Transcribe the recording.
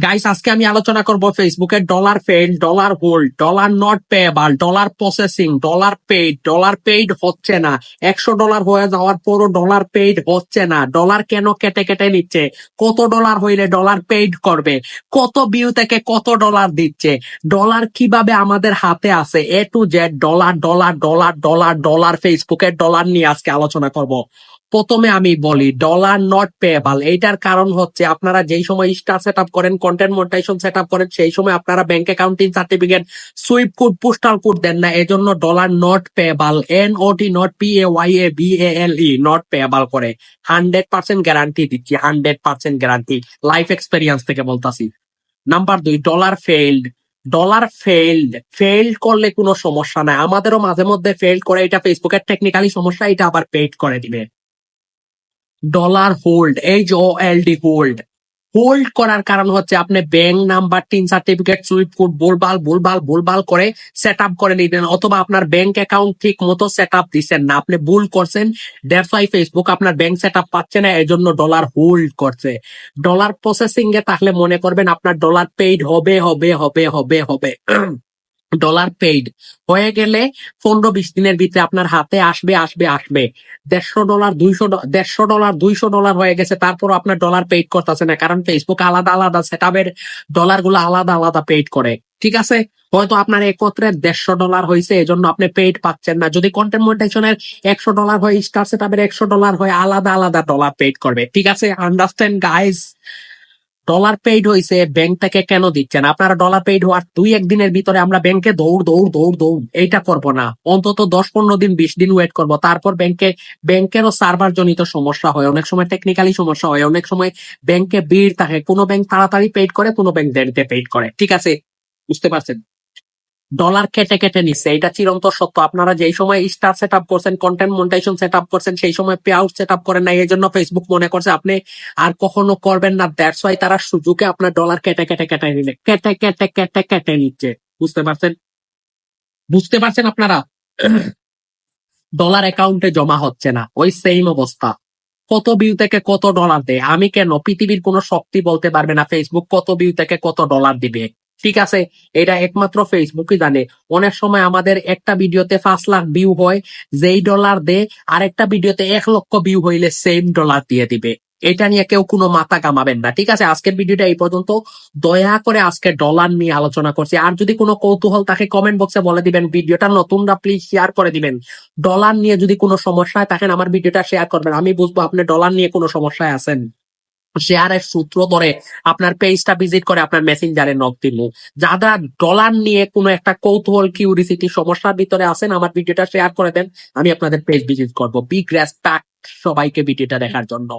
Guys, আজকে আমি আলোচনা করব ফেসবুকের dollar fail, dollar hold, dollar not payable, dollar processing, dollar paid হচ্ছে না। $100 হয়ে যাওয়ার পরও ডলার পেইড হচ্ছে না। ডলার কেন কেটে কেটে নিচ্ছে? কত ডলার হইলে ডলার পেইড করবে? কত ভিউ থেকে কত ডলার দিচ্ছে? ডলার কিভাবে আমাদের হাতে আছে? A to Z dollar dollar dollar dollar dollar ফেসবুকের ডলার নিয়ে আজকে আলোচনা করব। প্রথমে আমি বলি ডলার নট পেয়েবল। এইটার কারণ হচ্ছে আপনারা যেই সময় স্টার সেট আপ করেন, কন্টেন্ট মনিটাইজেশন সেট আপ করেন, সেই সময় আপনারা bank accounting certificate, swift code, postal code দেন না। এজন্য dollar not payable, NOT not PAYABALE not payable করে। 100% গ্যারান্টি দিচ্ছি, 100% গ্যারান্টি, লাইফ এক্সপেরিয়েন্স থেকে বলতাছি। নাম্বার 2, ফেল্ড করলে কোনো সমস্যা নাই, আমাদেরও মাঝে মধ্যে ফেল্ড করে, এটা ফেসবুকের টেকনিক্যালি সমস্যা, এটা আবার পেইড করে দিবে। Dollar hold, HOLD hold, hold করার কারণ হচ্ছে আপনি bank number, tin certificate, Swift code ভুলভাল করে সেট আপ করে নিতেন, অথবা আপনার ব্যাংক অ্যাকাউন্ট ঠিক মতো সেট আপ দিচ্ছেন না, আপনি ভুল করছেন। দ্যাটস ওয়াই ফেসবুক আপনার ব্যাংক সেট আপ পাচ্ছে না, এর জন্য ডলার হোল্ড করছে। ডলার প্রসেসিং এ তাহলে মনে করবেন আপনার ডলার পেইড হবে হবে হবে হবে হবে ডলার পেইড হয়ে গেলে 15-20 দিনের ভিতরে আপনার হাতে আসবে আসবে আসবে। $150, $200 হয়ে গেছে, তারপর আপনার ডলার পেইড করতেছে না, কারণ ফেসবুক আলাদা আলাদা সেট আপের ডলার গুলো আলাদা আলাদা পেইড করে। ঠিক আছে, হয়তো আপনার একত্রে $150 হয়েছে, এজন্য আপনি পেইড পাচ্ছেন না। যদি কন্টেন্ট মনিটাইজেশনের $100 হয়, স্টার সেট আপের $100 হয়, আলাদা আলাদা ডলার পেইড করবে। ঠিক আছে, আন্ডারস্ট্যান্ড গাইস? ডলার পেইড হয়েছে, ব্যাংক থেকে কেন দিচ্ছেন? আপনারা ডলার পেইড হওয়ার 2-1 দিনের ভিতরে আমরা ব্যাংকে দৌড় দৌড় দৌড় দৌড় এইটা করবো না, অন্তত 10-15 দিন 20 দিন ওয়েট করবো, তারপর ব্যাংকেরও সার্ভার জনিত সমস্যা হয়, অনেক সময় টেকনিক্যালি সমস্যা হয়, অনেক সময় ব্যাংকে ভিড় থাকে, কোনো ব্যাংক তাড়াতাড়ি পেইড করে, কোনো ব্যাংক দেরিতে পেইড করে। ঠিক আছে, বুঝতে পারছেন? ডলার কেটে কেটে নিচ্ছে, এটা চিরন্তর সত্য। আপনারা যেই সময় স্টার সেট আপ করছেন, কন্টেন্ট মনিটাইজেশন সেট আপ করছেন, সেই সময় পে আউট সেট আপ করেন না, এই জন্য ফেসবুক মনে করছে আপনি আর কখনো করবেন না। দ্যাটস ওয়াই তারা সুযোগে আপনার ডলার কেটে কেটে কেটে নিলে কেটে কেটে কেটে কেটে নিচ্ছে। বুঝতে পারছেন? বুঝতে পারছেন আপনারা? ডলার অ্যাকাউন্টে জমা হচ্ছে না, ওই সেম অবস্থা। কত ভিউ থেকে কত ডলার দেয়? আমি কেন, পৃথিবীর কোনো শক্তি বলতে পারবে না ফেসবুক কত ভিউ থেকে কত ডলার দিবে। ঠিক আছে, এটা একমাত্র ফেসবুকই জানে। অনেক সময় আমাদের একটা ভিডিওতে 5 লাখ ভিউ হয়, যেই ডলার দেয় আরেকটা ভিডিওতে 1 লক্ষ ভিউ হইলে সেম ডলার দিয়ে দিবে। এটা নিয়ে কেউ কোনো মাথা কামাবেন না। ঠিক আছে, আজকের ভিডিওটা এই পর্যন্ত। দয়া করে আজকে ডলার নিয়ে আলোচনা করছি। আর যদি কোনো কৌতূহল থাকে কমেন্ট বক্সে বলে দিবেন, ভিডিওটা নতুনরা প্লিজ শেয়ার করে দিবেন। ডলার নিয়ে যদি কোনো সমস্যায় থাকেন আমার ভিডিওটা শেয়ার করবেন, আমি বুঝবো আপনি ডলার নিয়ে কোনো সমস্যায় আছেন। শেয়ারের সূত্র ধরে আপনার পেজটা ভিজিট করে আপনার মেসেঞ্জারে নক দিব। যারা ডলার নিয়ে কোনো একটা কৌতূহল, কিউরিসিটি, সমস্যার ভিতরে আছেন, আমার ভিডিওটা শেয়ার করে দেন, আমি আপনাদের পেজ ভিজিট করবো। বিগ রেসপেক্ট সবাইকে ভিডিওটা দেখার জন্য।